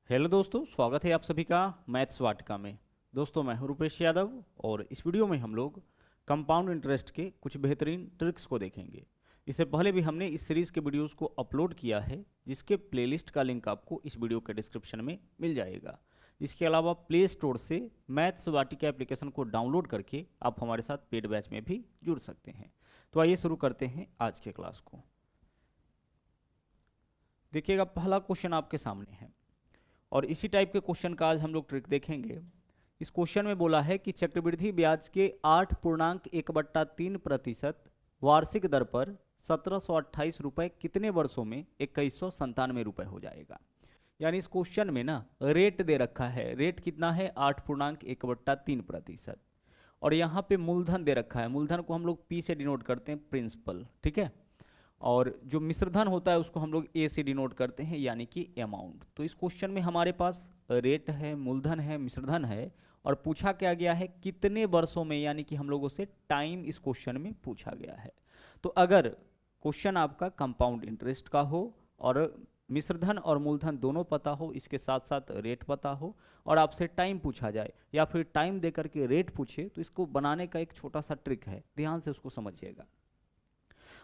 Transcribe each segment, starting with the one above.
Hello दोस्तों, स्वागत है आप सभी का मैथ्स वाटिका में। दोस्तों, मैं हूं रुपेश यादव और इस वीडियो में हम लोग कंपाउंड इंटरेस्ट के कुछ बेहतरीन ट्रिक्स को देखेंगे। इससे पहले भी हमने इस सीरीज़ के वीडियोस को अपलोड किया है, जिसके प्लेलिस्ट का लिंक आपको इस वीडियो के डिस्क्रिप्शन में मिल जाएगा। इसके अलावा प्ले स्टोर से मैथ्स वाटिका एप्लीकेशन को डाउनलोड करके आप हमारे साथ पेड बैच में भी जुड़ सकते हैं। तो आइए शुरू करते हैं आज के क्लास को। देखिएगा, पहला क्वेश्चन आपके सामने है और इसी टाइप के क्वेश्चन का आज हम लोग ट्रिक देखेंगे। इस क्वेश्चन में बोला है कि चक्रवृद्धि ब्याज के 8.1/3% वार्षिक दर पर 1728 रुपये कितने वर्षों में 2197 रुपये हो जाएगा। यानी इस क्वेश्चन में ना रेट दे रखा है। रेट कितना है? 8.1/3%। और यहाँ पे मूलधन दे रखा है। मूलधन को हम लोग P से डिनोट करते हैं, प्रिंसिपल, ठीक है। और जो मिश्रधन होता है उसको हम लोग ए से डिनोट करते हैं, यानी कि अमाउंट। तो इस क्वेश्चन में हमारे पास रेट है, मूलधन है, मिश्रधन है और पूछा क्या गया है कितने वर्षों में, यानी कि हम लोगों से टाइम इस क्वेश्चन में पूछा गया है। तो अगर क्वेश्चन आपका कंपाउंड इंटरेस्ट का हो और मिश्रधन और मूलधन दोनों पता हो, इसके साथ साथ रेट पता हो और आपसे टाइम पूछा जाए या फिर टाइम देकर के रेट पूछे, तो इसको बनाने का एक छोटा सा ट्रिक है, ध्यान से उसको समझिएगा।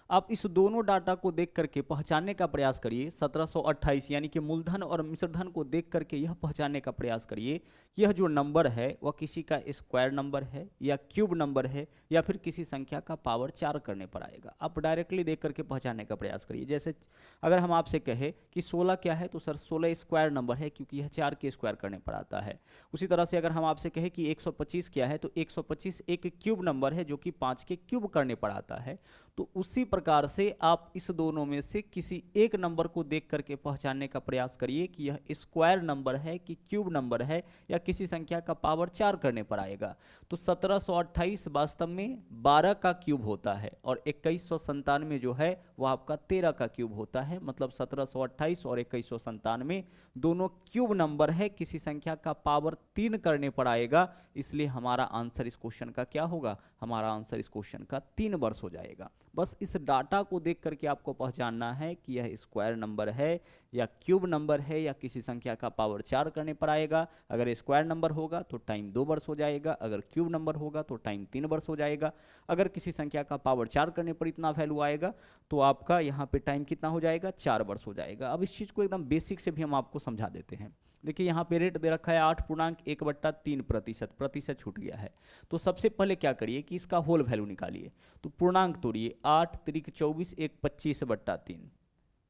आप इस दोनों डाटा को देख करके पहचानने का प्रयास करिए। 1728 यानी कि मूलधन और मिश्रधन को देख करके यह पहचानने का प्रयास करिए कि यह जो नंबर है वह किसी का स्क्वायर नंबर है या क्यूब नंबर है या फिर किसी संख्या का पावर 4 करने पर आएगा। आप डायरेक्टली देख करके पहचानने का प्रयास करिए। जैसे अगर हम आपसे कहें कि 16 क्या है, तो सर 16 स्क्वायर नंबर है, क्योंकि यह 4 के स्क्वायर करने पर आता है। उसी तरह से अगर हम आपसे कहें कि 125 क्या है, तो 125 एक क्यूब नंबर है जो कि 5 के क्यूब करने पर आता है। तो उसी प्रकार से आप इस दोनों में से किसी एक नंबर को देख करके पहचानने का प्रयास करिए कि यह स्क्वायर नंबर है कि क्यूब नंबर है या किसी संख्या का पावर 4 करने पर आएगा। तो 1728 वास्तव में 12 का क्यूब होता है और 2197 जो है वह आपका 13 का क्यूब होता है। मतलब 1728 और 2197 दोनों क्यूब नंबर है, किसी संख्या का पावर 3 करने पर आएगा। इसलिए हमारा आंसर इस क्वेश्चन का क्या होगा? हमारा आंसर इस क्वेश्चन का 3 वर्ष हो जाएगा। बस इस डाटा को देख करके आपको पहचानना है कि यह स्क्वायर नंबर है या क्यूब नंबर है या किसी संख्या का पावर 4 करने पर आएगा। अगर स्क्वायर नंबर होगा तो टाइम 2 वर्ष हो जाएगा, अगर क्यूब नंबर होगा तो टाइम 3 वर्ष हो जाएगा। अगर किसी संख्या का पावर 4 करने पर इतना वैल्यू आएगा तो आपका यहाँ पे टाइम कितना हो जाएगा? 4 वर्ष हो जाएगा। अब इस चीज़ को एकदम बेसिक से भी हम आपको समझा देते हैं। देखिए, यहाँ पे रेट दे रखा है 8.1/3%, प्रतिशत छूट गया है। तो सबसे पहले क्या करिए कि इसका होल वैल्यू निकालिए। तो पूर्णांक तोड़िए, 8 त्रिक 24, एक 25/3।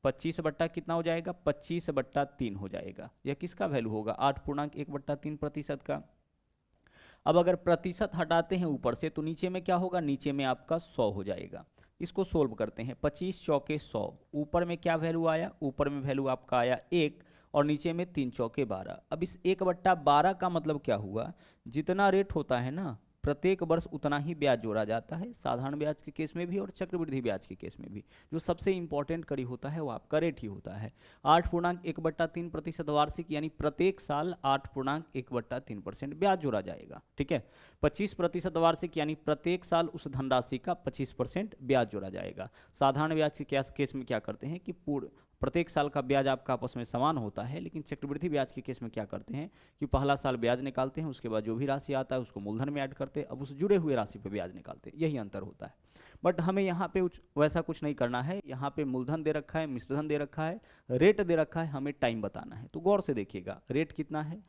25 बट्टा कितना हो जाएगा? 25/3 हो जाएगा। यह किसका वैल्यू होगा? 8.1/3% का। अब अगर प्रतिशत हटाते हैं ऊपर से तो नीचे में क्या होगा? नीचे में आपका 100 हो जाएगा। इसको सोल्व करते हैं। 25 चौके 100, ऊपर में क्या वैल्यू आया? ऊपर में वैल्यू आपका आया 1 और नीचे में 3 चौके 12। अब इस 1/12 का मतलब क्या हुआ? जितना रेट होता है ना, प्रत्येक वर्ष उतना ही ब्याज जोड़ा जाता है, साधारण ब्याज के केस में भी और चक्रवृद्धि ब्याज के केस में भी। जो सबसे इंपॉर्टेंट कड़ी होता है वो आपका रेट ही होता है। 8.1/3% वार्षिक, यानी प्रत्येक साल 8.1/3% ब्याज जोड़ा जाएगा, ठीक है। 25% वार्षिक, यानी प्रत्येक साल उस धनराशि का 25% ब्याज जोड़ा जाएगा। साधारण ब्याज के केस में क्या करते हैं कि प्रत्येक साल का ब्याज आपका आपस में समान होता है, लेकिन चक्रवृद्धि ब्याज के केस में क्या करते हैं कि पहला साल ब्याज निकालते हैं, उसके बाद जो भी राशि आता है उसको मूलधन में ऐड करते हैं, अब उस जुड़े हुए राशि पे ब्याज निकालते हैं। यही अंतर होता है। बट हमें यहाँ पे वैसा कुछ नहीं करना है। यहाँ पे मूलधन दे रखा है, मिश्रधन दे रखा है, रेट दे रखा है, हमें टाइम बताना है। तो गौर से देखिएगा, रेट कितना है?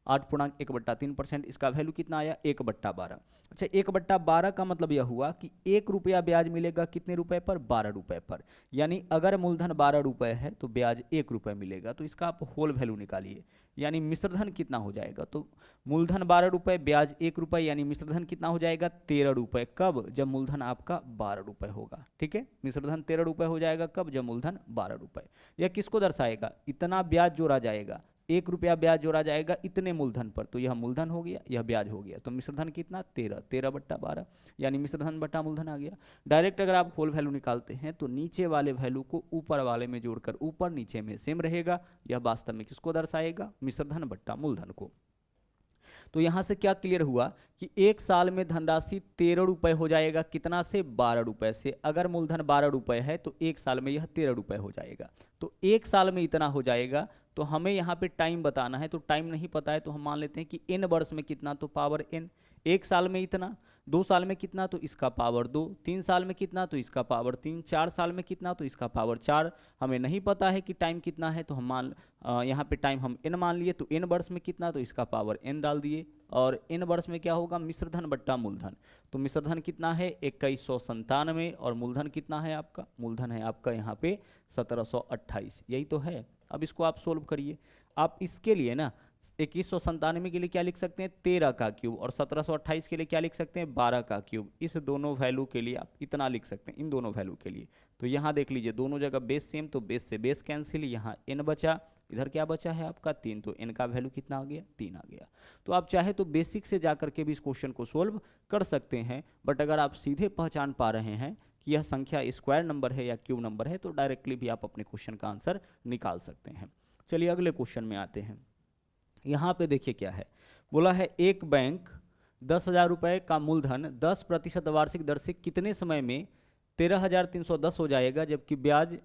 8.1/3%। इसका वैल्यू कितना आया? 1/12। अच्छा, 1/12 का मतलब यह हुआ कि 1 रुपया ब्याज मिलेगा कितने रुपए पर? 12 रुपए पर। यानी अगर मूलधन 12 रुपए है तो ब्याज 1 रुपये मिलेगा। तो इसका आप होल वैल्यू निकालिए, यानी मिश्रधन कितना हो जाएगा? तो मूलधन 12 रुपये, ब्याज 1 रुपये, यानी मिश्रधन कितना हो जाएगा? 13 रुपये। कब? जब मूलधन आपका 12 रुपये होगा, ठीक है। मिश्रधन 13 रुपये हो जाएगा कब? जब मूलधन 12 रुपये। यह किसको दर्शाएगा? इतना ब्याज जोड़ा जाएगा, 1 रुपया ब्याज जोड़ा जाएगा इतने मूलधन पर। तो यह मूलधन हो गया, यह ब्याज हो गया। तो मिश्रधन कितना? 13/12, यानी मिश्रधन बटा मूलधन आ गया। डायरेक्ट अगर आप होल वैल्यू निकालते हैं तो नीचे वाले वैल्यू को ऊपर वाले में जोड़कर ऊपर नीचे में सेम रहेगा। यह वास्तव में किसको दर्शाएगा? मिश्रधन बटा मूलधन को। तो यहां से क्या क्लियर हुआ कि एक साल में धनराशि 13 रुपये हो जाएगा। कितना से? 12 रुपये से। अगर मूलधन 12 रुपये है तो एक साल में यह 13 रुपये हो जाएगा। तो एक साल में इतना हो जाएगा। तो हमें यहाँ पे टाइम बताना है, तो टाइम नहीं पता है तो हम मान लेते हैं कि n वर्ष में कितना, तो पावर n, 1 साल में इतना, 2 साल में कितना तो इसका पावर 2, 3 साल में कितना तो इसका पावर 3, 4 साल में कितना तो इसका पावर 4। हमें नहीं पता है कि टाइम कितना है तो हम यहाँ पे टाइम हम n मान लिए, तो n वर्ष में कितना तो इसका पावर n डाल दिए। और n वर्ष में क्या होगा, मिश्रधन बट्टा मूलधन, तो मिश्रधन कितना है 2197 और मूलधन कितना है आपका, मूलधन है आपका यहाँ पे 1728, यही तो है। अब इसको आप सोल्व करिए। आप इसके लिए ना 2197 के लिए क्या लिख सकते हैं 13 का क्यूब, और 1728 के लिए क्या लिख सकते हैं 12 का क्यूब। इस दोनों वैल्यू के लिए आप इतना लिख सकते हैं, इन दोनों वैल्यू के लिए। तो यहाँ देख लीजिए दोनों जगह बेस सेम, तो बेस से बेस कैंसिल, यहाँ n बचा, इधर क्या बचा है आपका 3, तो n का वैल्यू कितना आ गया 3 आ गया। तो आप चाहे तो बेसिक से जा करके भी इस क्वेश्चन को सोल्व कर सकते हैं, बट अगर आप सीधे पहचान पा रहे हैं कि यह संख्या स्क्वायर नंबर है या क्यूब नंबर है, तो डायरेक्टली भी आप अपने क्वेश्चन का आंसर निकाल सकते हैं। चलिए अगले क्वेश्चन में आते हैं। यहाँ पे देखिए क्या है, बोला है एक बैंक 10,000 रुपये का मूलधन 10% वार्षिक दर से कितने समय में 13,310 हो जाएगा, जबकि ब्याज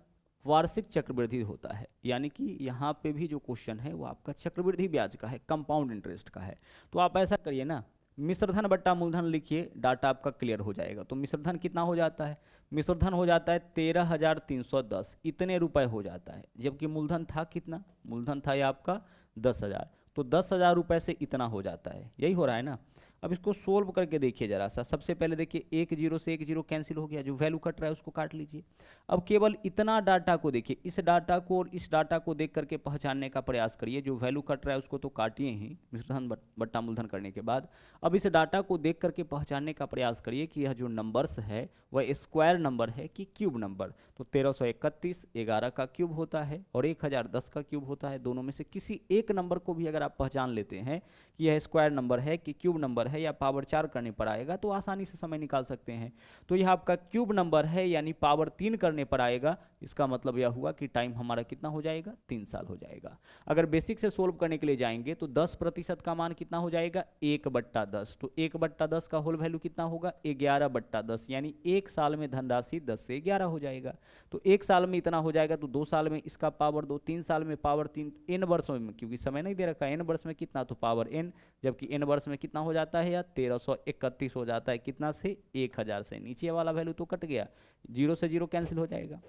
वार्षिक चक्रवृद्धि होता है। यानी कि यहाँ पे भी जो क्वेश्चन है वो आपका चक्रवृद्धि ब्याज का है, कंपाउंड इंटरेस्ट का है। तो आप ऐसा करिए ना, मिश्रधन बट्टा मूलधन लिखिए, डाटा आपका क्लियर हो जाएगा। तो मिश्रधन कितना हो जाता है, मिश्रधन हो जाता है 13,310, इतने रुपए हो जाता है, जबकि मूलधन था कितना, मूलधन था ये आपका 10,000, तो 10,000 रुपये से इतना हो जाता है, यही हो रहा है ना। अब इसको सोल्व करके देखिए जरा सा। सबसे पहले देखिए 1 0 से 1 0 कैंसिल हो गया, जो वैल्यू कट रहा है उसको काट लीजिए। अब केवल इतना डाटा को देखिए, इस डाटा को और इस डाटा को देख करके पहचानने का प्रयास करिए। जो वैल्यू कट रहा है उसको तो काटिए ही मिश्रधन बट्टा मूलधन करने के बाद। अब इस डाटा को देख करके पहचानने का प्रयास करिए कि यह जो नंबर्स है वह स्क्वायर नंबर है कि क्यूब नंबर। तो 1331 11 का क्यूब होता है और 1010 का क्यूब होता है। दोनों में से किसी एक नंबर को भी अगर आप पहचान लेते हैं कि यह स्क्वायर नंबर है कि क्यूब नंबर है या पावर 4 करने पर आएगा, तो आसानी से समय निकाल सकते हैं। तो यह आपका क्यूब नंबर है यानी पावर 3 करने पर आएगा। इसका मतलब यह हुआ कि टाइम हमारा कितना हो जाएगा 3 साल हो जाएगा। अगर बेसिक से सोल्व करने के लिए जाएंगे तो 10% का मान कितना हो जाएगा 1/10। तो 1/10 का होल वैल्यू कितना होगा 11/10, यानी 1 साल में धनराशि 10 से 11 हो जाएगा। तो 1 साल में इतना हो जाएगा, तो 2 साल में इसका पावर 2, 3 साल में पावर 3, n वर्षों में, क्योंकि समय नहीं दे रखा है, n वर्ष में कितना तो पावर n, जबकि n वर्ष में कितना हो जाता है या 1331 हो जाता है। कितना से 1000 से, नीचे वाला वैल्यू तो कट गया, 0 से 0 कैंसिल हो जाएगा।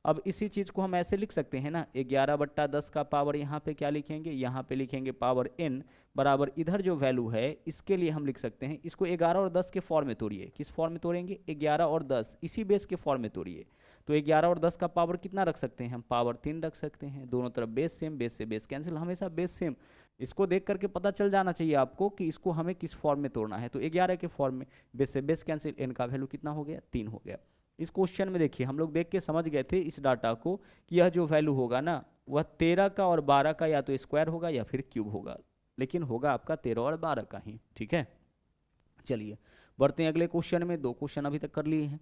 अब इसी चीज को हम ऐसे लिख सकते हैं ना, 11/10 का पावर यहाँ पे क्या लिखेंगे, यहाँ पे लिखेंगे पावर n बराबर इधर जो वैल्यू है इसके लिए हम लिख सकते हैं, इसको 11 और 10 के फॉर्म में तोड़िए। किस फॉर्म में तोड़ेंगे 11 और 10, इसी बेस के फॉर्म में तोड़िए। तो 11 और 10 का पावर कितना रख सकते हैं हम, पावर 3 रख सकते हैं। दोनों तरफ बेस सेम, बेस से बेस कैंसिल, हमेशा बेस सेम। इसको देख करके पता चल जाना चाहिए आपको कि इसको हमें किस फॉर्म में तोड़ना है। तो 11 के फॉर्म में, बेस से बेस कैंसिल, n का वैल्यू कितना हो गया 3 हो गया। इस क्वेश्चन में देखिए हम लोग देख के समझ गए थे इस डाटा को कि यह जो वैल्यू होगा ना वह 13 का और 12 का या तो स्क्वायर होगा या फिर क्यूब होगा, लेकिन होगा आपका 13 और 12 का ही। ठीक है, चलिए बढ़ते हैं अगले क्वेश्चन में। 2 क्वेश्चन अभी तक कर लिए हैं।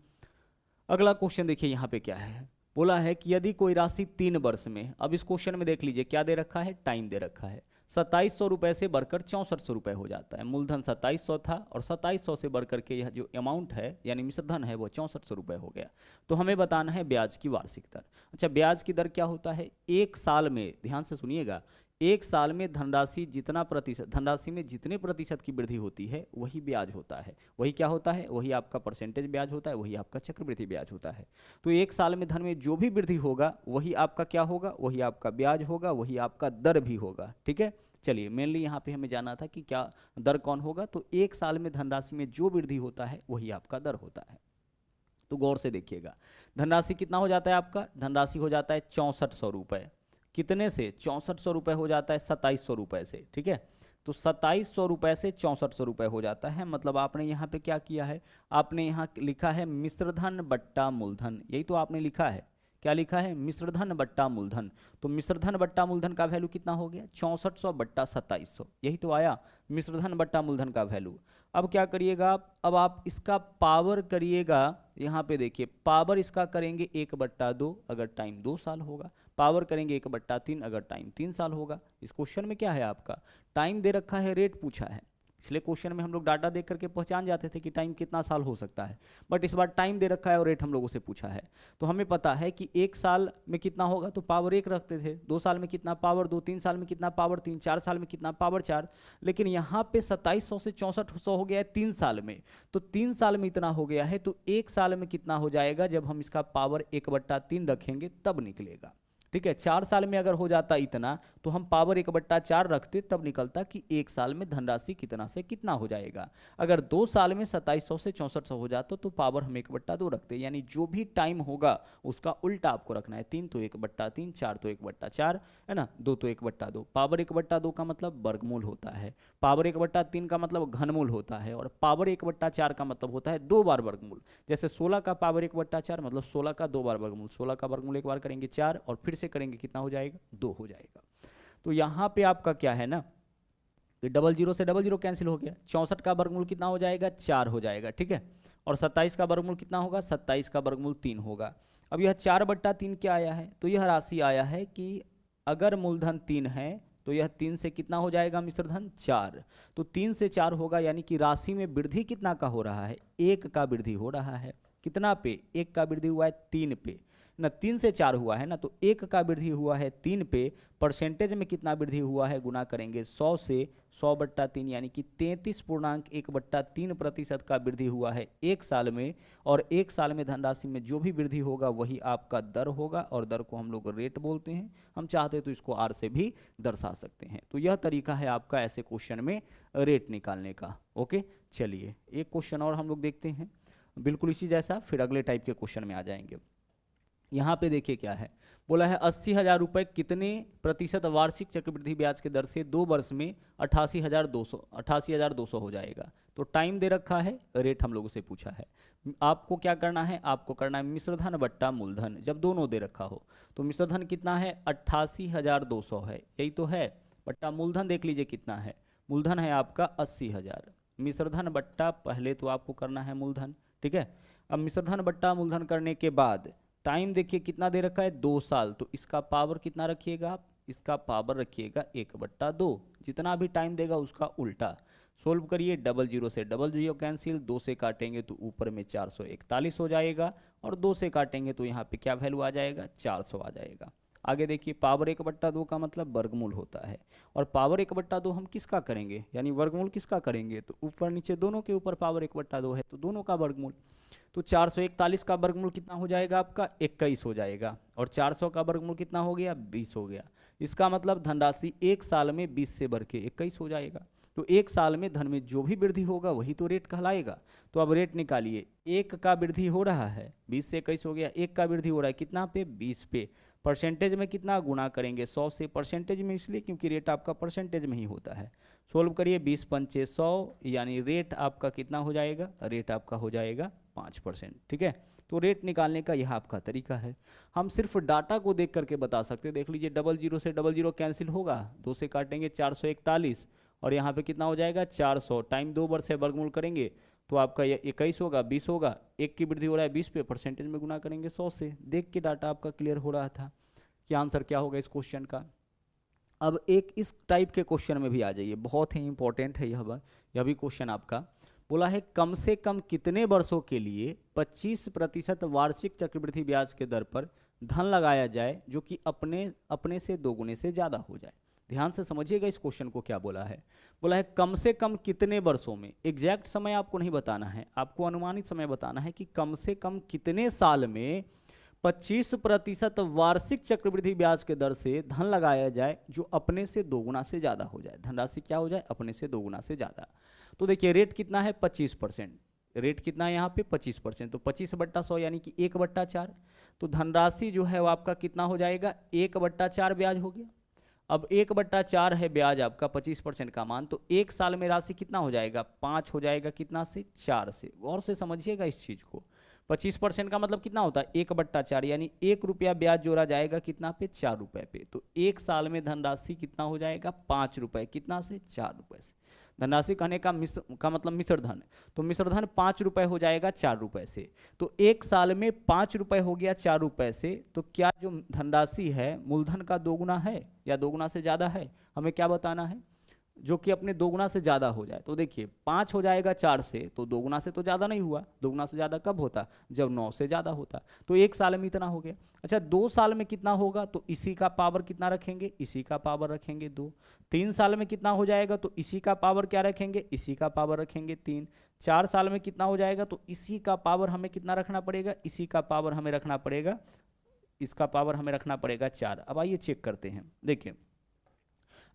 अगला क्वेश्चन देखिए यहाँ पे क्या है, बोला है कि यदि कोई राशि 3 वर्ष में, अब इस क्वेश्चन में देख लीजिए क्या दे रखा है, टाइम दे रखा है, 2700 रुपये से बढ़कर 6400 रुपये हो जाता है। मूलधन 2700 था और 2700 से बढ़कर के यह जो अमाउंट है यानी मिश्रधन है वो 6400 रुपये हो गया। तो हमें बताना है ब्याज की वार्षिक दर। अच्छा, ब्याज की दर क्या होता है, 1 साल में, ध्यान से सुनिएगा, 1 साल में धनराशि जितना प्रतिशत, धनराशि में जितने प्रतिशत की वृद्धि होती है वही ब्याज होता है। वही क्या होता है, वही आपका परसेंटेज ब्याज होता है, वही आपका चक्रवृद्धि ब्याज होता है। तो 1 साल में धन में जो भी वृद्धि होगा वही आपका क्या होगा, वही आपका ब्याज होगा, वही आपका दर भी होगा। ठीक है, चलिए मेनली यहाँ पे हमें जानना था कि क्या दर कौन होगा। तो 1 साल में धनराशि में जो वृद्धि होता है वही आपका दर होता है। तो गौर से देखिएगा, धनराशि कितना हो जाता है आपका, धनराशि हो जाता है 6400 रुपये। कितने से, 6400 रुपये हो जाता है 2700 रुपये से। ठीक है, तो 2700 रुपये से 6400 रुपये हो जाता है। मतलब आपने यहाँ पे क्या किया है, आपने यहाँ लिखा है मिश्रधन बट्टा मूलधन, यही तो आपने लिखा है। क्या लिखा है, मिश्रधन बट्टा मूलधन। तो मिश्रधन बट्टा मूलधन का वैल्यू कितना हो गया 6400 बट्टा 2700, यही तो आया मिश्रधन बट्टा मूलधन का वैल्यू। अब क्या करिएगा आप, अब आप इसका पावर करिएगा। यहाँ पे देखिए पावर इसका करेंगे 1/2 अगर टाइम 2 साल होगा, पावर करेंगे 1/3 अगर टाइम 3 साल होगा। इस क्वेश्चन में क्या है आपका टाइम दे रखा है, रेट पूछा है, इसलिए क्वेश्चन में हम लोग डाटा देख करके पहचान जाते थे कि टाइम कितना साल हो सकता है, बट इस बार टाइम दे रखा है और रेट हम लोगों से पूछा है। तो हमें पता है कि 1 साल में कितना होगा तो पावर 1 रखते थे, 2 साल में कितना पावर 2, 3 साल में कितना पावर 3, 4 साल में कितना पावर 4। लेकिन यहाँ पे 2700 से 6400 हो गया है 3 साल में, तो 3 साल में इतना हो गया है, तो 1 साल में कितना हो जाएगा जब हम इसका पावर 1/3 रखेंगे तब निकलेगा। ठीक है, 4 साल में अगर हो जाता इतना तो हम पावर 1/4 रखते, तब निकलता कि 1 साल में धनराशि कितना से कितना हो जाएगा। अगर 2 साल में 2700 से 6400 हो जाता तो पावर हम 1/2 रखते, यानी जो भी टाइम होगा उसका उल्टा आपको रखना है। 3 तो 1/3, 4 तो 1/4 है ना, 2 तो 1/2। पावर 1/2 का मतलब वर्गमूल होता है, पावर 1/3 का मतलब घनमूल होता है, और पावर 1/4 का मतलब होता है 2 बार वर्गमूल। जैसे 16 का पावर 1/4 मतलब 16 का 2 बार वर्गमूल, 16 का वर्गमूल एक बार करेंगे 4 और फिर से करेंगे कितना हो जाएगा 2 हो जाएगा। तो यहाँ पे आपका क्या है ना, 00 से 00 कैंसिल हो गया, 64 का वर्गमूल कितना हो जाएगा 4 हो जाएगा। ठीक है, और 27 का वर्गमूल कितना होगा 27 का वर्गमूल 3 होगा। अब यह 4/3 क्या आया है, तो यह राशि आया है कि अगर मूलधन 3 है तो यह 3 से कितना हो जाएगा मिश्रधन 4, तो 3 से 4 होगा, यानी कि राशि में वृद्धि कितना का हो रहा है 1 का वृद्धि हो रहा है। कितना पे 1 का वृद्धि हुआ है 3 पे ना, 3 से 4 हुआ है ना, तो 1 का वृद्धि हुआ है 3 पे, परसेंटेज में कितना वृद्धि हुआ है गुना करेंगे 100 से 100/3, यानी कि 33.1/3% का वृद्धि हुआ है 1 साल में। और 1 साल में धनराशि में जो भी वृद्धि होगा वही आपका दर होगा, और दर को हम लोग रेट बोलते हैं। हम चाहते तो इसको आर से भी दर्शा सकते हैं। तो यह तरीका है आपका ऐसे क्वेश्चन में रेट निकालने का। ओके, चलिए एक क्वेश्चन और हम लोग देखते हैं बिल्कुल इसी जैसा, फिर अगले टाइप के क्वेश्चन में आ जाएंगे। यहाँ पे देखिए क्या है, बोला है 80,000 रुपये कितने प्रतिशत वार्षिक चक्रवृद्धि ब्याज के दर से 2 वर्ष में 88,200 हो जाएगा। तो टाइम दे रखा है, रेट हम लोगों से पूछा है। आपको क्या करना है, आपको करना है मिश्रधन बट्टा मूलधन, जब दोनों दे रखा हो। तो मिश्रधन कितना है 88,200 है, यही तो है, बट्टा मूलधन देख लीजिए कितना है, मूलधन है आपका 80,000। मिश्रधन बट्टा पहले तो आपको करना है मूलधन। ठीक है, अब मिश्रधन बट्टा मूलधन करने के बाद टाइम देखिए कितना दे रखा है 2 साल, तो इसका पावर कितना रखिएगा आप, इसका पावर रखिएगा 1/2, जितना भी टाइम देगा उसका उल्टा। सोल्व करिए, 00 से 00 कैंसिल, 2 से काटेंगे तो ऊपर में 441 हो जाएगा, और 2 से काटेंगे तो यहाँ पे क्या वैल्यू आ जाएगा 400 आ जाएगा। आगे देखिए, पावर 1/2 का मतलब वर्गमूल होता है, और पावर 1/2 हम किसका करेंगे, यानी वर्गमूल किसका करेंगे, तो ऊपर नीचे दोनों के ऊपर पावर 1/2 है तो दोनों का वर्गमूल। तो 441 का वर्गमूल कितना हो जाएगा आपका 21 हो जाएगा, और 400 का वर्गमूल कितना हो गया 20 हो गया। इसका मतलब धनराशि 1 साल में 20 से बढ़ के 21 हो जाएगा। तो 1 साल में धन में जो भी वृद्धि होगा वही तो रेट कहलाएगा। तो अब रेट निकालिए, 1 का वृद्धि हो रहा है 20 से 21 हो गया, 1 का वृद्धि हो रहा है कितना पे 20 पे, परसेंटेज में कितना गुना करेंगे 100 से, परसेंटेज में इसलिए क्योंकि रेट आपका परसेंटेज में ही होता है। सोल्व करिए, 20 पंचे 100, यानी रेट आपका कितना हो जाएगा, रेट आपका हो जाएगा 5%। ठीक है, तो रेट निकालने का यह आपका तरीका है। हम सिर्फ डाटा को देख करके बता सकते हैं। देख लीजिए, 00 से 00 कैंसिल होगा, 2 से काटेंगे 441, और यहाँ पे कितना हो जाएगा 400, टाइम 2 वर्ष से वर्गमूल करेंगे तो आपका ये 21 होगा 20 होगा, 1 की वृद्धि हो रहा है 20 पे, परसेंटेज में गुना करेंगे 100 से। देख के डाटा आपका क्लियर हो रहा था कि आंसर क्या होगा इस क्वेश्चन का। अब एक इस टाइप के क्वेश्चन में भी आ जाइए, बहुत ही इंपॉर्टेंट है यह भी क्वेश्चन आपका। बोला है कम से कम कितने वर्षों के लिए 25% वार्षिक चक्रवृद्धि ब्याज के दर पर धन लगाया जाए जो कि अपने से 2 गुने से ज़्यादा हो जाए। ध्यान से समझिएगा इस क्वेश्चन को क्या बोला है। बोला है कम से कम कितने वर्षों में, एग्जैक्ट समय आपको नहीं बताना है, आपको अनुमानित समय बताना है कि कम से कम कितने साल में 25% वार्षिक चक्रवृद्धि ब्याज के दर से धन लगाया जाए जो अपने से 2 गुना से ज़्यादा हो जाए। धनराशि क्या हो जाए, अपने से 2 गुना से ज़्यादा। तो देखिए रेट कितना है 25%, रेट कितना है यहाँ पे 25%, तो 25/100 यानी कि 1/4। तो धनराशि जो है वो आपका कितना हो जाएगा 1/4 ब्याज हो गया। अब 1/4 है ब्याज आपका 25% का मान, तो 1 साल में राशि कितना हो जाएगा 5 हो जाएगा, कितना से 4 से। और से समझिएगा इस चीज़ को, 25% का मतलब कितना होता है 1/4, यानी 1 रुपया ब्याज जोड़ा जाएगा कितना पे 4 रुपये पे। तो 1 साल में धनराशि कितना हो जाएगा 5 रुपये, कितना से 4 रुपये से। धनराशि कहने का मतलब मिश्रधन, तो मिश्रधन 5 रुपये हो जाएगा 4 रुपये से। तो 1 साल में 5 रुपये हो गया 4 रुपये से, तो क्या जो धनराशि है मूलधन का 2 गुना है या 2 गुना से ज़्यादा है, हमें क्या बताना है। जो कि अपने दोगुना से ज़्यादा हो जाए। तो देखिए 5 हो जाएगा 4 से, तो दोगुना से तो ज़्यादा नहीं हुआ। दोगुना से ज़्यादा कब होता? जब 9 से ज़्यादा होता। तो 1 साल में इतना हो गया। अच्छा 2 साल में कितना होगा? तो इसी का पावर कितना रखेंगे? इसी का पावर रखेंगे 2। 3 साल में कितना हो जाएगा? तो इसी का पावर क्या रखेंगे? इसी का पावर रखेंगे 3। 4 साल में कितना हो जाएगा? तो इसी का पावर हमें कितना रखना पड़ेगा? इसी का पावर हमें रखना पड़ेगा, इसका पावर हमें रखना पड़ेगा 4। अब आइए चेक करते हैं। देखिए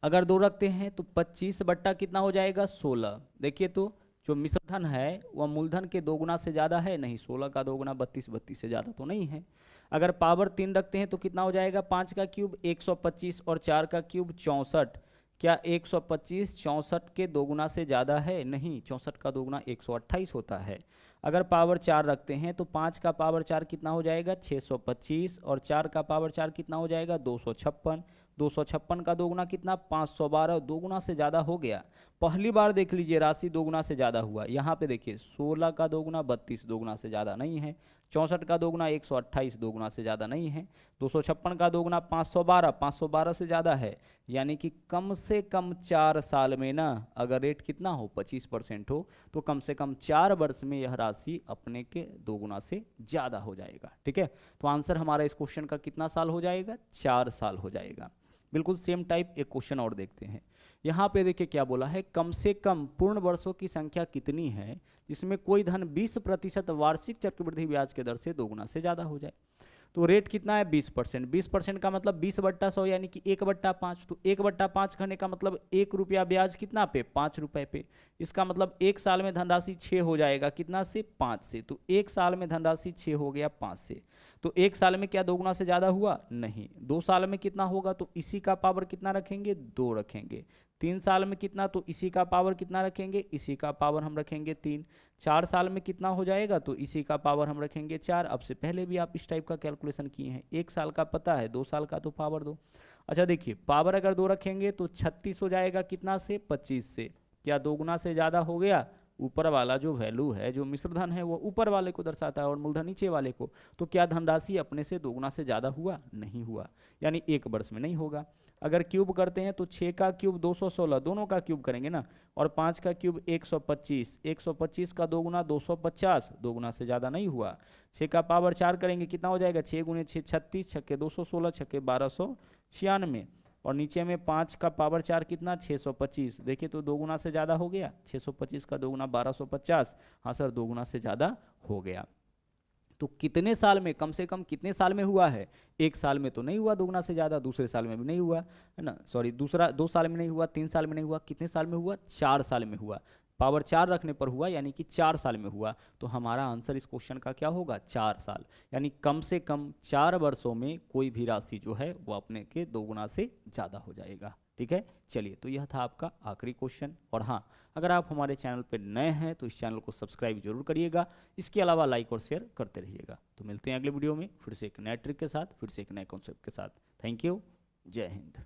अगर 2 रखते हैं तो 25 बट्टा कितना हो जाएगा? 16। देखिए तो जो मिश्रधन है वह मूलधन के दोगुना से ज़्यादा है? नहीं। 16 का दोगुना 32, 32 से ज़्यादा तो नहीं है। अगर पावर 3 रखते हैं तो कितना हो जाएगा? 5 का क्यूब 125 और 4 का क्यूब 64। क्या 125 64 के दोगुना से ज़्यादा है? नहीं। 64 का दोगुना 128 होता है। अगर पावर 4 रखते हैं तो 5 का पावर 4 कितना हो जाएगा? 625 और 4 का पावर 4 कितना हो जाएगा? 256। 256 का दोगुना कितना? 512। दोगुना से ज़्यादा हो गया। पहली बार देख लीजिए राशि दोगुना से ज़्यादा हुआ। यहाँ पे देखिए 16 का दोगुना 32 दोगुना से ज़्यादा नहीं है। 64 का दोगुना 128 दोगुना से ज़्यादा नहीं है। 256 का दोगुना 512 512 से ज़्यादा है। यानी कि कम से कम 4 साल में ना, अगर रेट कितना हो 25% हो, तो कम से कम 4 वर्ष में यह राशि अपने के दोगुना से ज़्यादा हो जाएगा। ठीक है, तो आंसर हमारा इस क्वेश्चन का कितना साल हो जाएगा? 4 साल हो जाएगा। बिल्कुल सेम टाइप एक क्वेश्चन और देखते हैं। यहाँ पे देखिए क्या बोला है, कम से कम पूर्ण वर्षों की संख्या कितनी है जिसमें कोई धन 20% वार्षिक चक्रवृद्धि ब्याज के दर से दोगुना से ज़्यादा हो जाए। तो रेट कितना है? 20%। 20% का मतलब 20/100 यानी कि 1/5। तो 1/5 करने का मतलब 1 रुपया ब्याज कितना पे? 5 रुपये पे। इसका मतलब 1 साल में धनराशि 6 हो जाएगा। कितना से? 5 से। तो 1 साल में धनराशि 6 हो गया 5 से। तो 1 साल में क्या दोगुना से ज़्यादा हुआ? नहीं। 2 साल में कितना होगा? तो इसी का पावर कितना रखेंगे? 2 रखेंगे। 3 साल में कितना? तो इसी का पावर कितना रखेंगे? इसी का पावर हम रखेंगे 3। 4 साल में कितना हो जाएगा? तो इसी का पावर हम रखेंगे 4। अब से पहले भी आप इस टाइप का कैलकुलेशन किए हैं। 1 साल का पता है, 2 साल का तो पावर 2। अच्छा देखिए पावर अगर 2 रखेंगे तो 36 हो जाएगा। कितना से? 25 से। क्या दोगुना से ज़्यादा हो गया? ऊपर वाला जो वैल्यू है, जो मिश्रधन है, वो ऊपर वाले को दर्शाता है और मूलधन नीचे वाले को। तो क्या धनराशि अपने से दोगुना से ज़्यादा हुआ? नहीं हुआ। यानी 1 वर्ष में नहीं होगा। अगर क्यूब करते हैं तो 6 का क्यूब 216, दोनों का क्यूब करेंगे ना, और 5 का क्यूब 125। 125 का दोगुना 250, दोगुना से ज़्यादा नहीं हुआ। 6 का पावर 4 करेंगे, कितना हो जाएगा? 6 गुने 6 36, छक्के 216, छक्के 1296, और नीचे में 5 का पावर 4 कितना? 625। देखिए तो दोगुना से ज़्यादा हो गया। 625 का दोगुना 1250। हाँ सर, दोगुना से ज़्यादा हो गया। तो कितने साल में, कम से कम कितने साल में हुआ है? 1 साल में तो नहीं हुआ दोगुना से ज़्यादा, दूसरे साल में भी नहीं हुआ, है ना, सॉरी, 2 साल में नहीं हुआ, 3 साल में नहीं हुआ, कितने साल में हुआ? 4 साल में हुआ। पावर 4 रखने पर हुआ, यानी कि 4 साल में हुआ। तो हमारा आंसर इस क्वेश्चन का क्या होगा? 4 साल। यानी कम से कम 4 वर्षों में कोई भी राशि जो है वो अपने के दोगुना से ज़्यादा हो जाएगा। ठीक है, चलिए, तो यह था आपका आखिरी क्वेश्चन। और हाँ, अगर आप हमारे चैनल पर नए हैं तो इस चैनल को सब्सक्राइब जरूर करिएगा। इसके अलावा लाइक और शेयर करते रहिएगा। तो मिलते हैं अगले वीडियो में फिर से एक नए ट्रिक के साथ, फिर से एक नए कॉन्सेप्ट के साथ। Thank you. जय हिंद।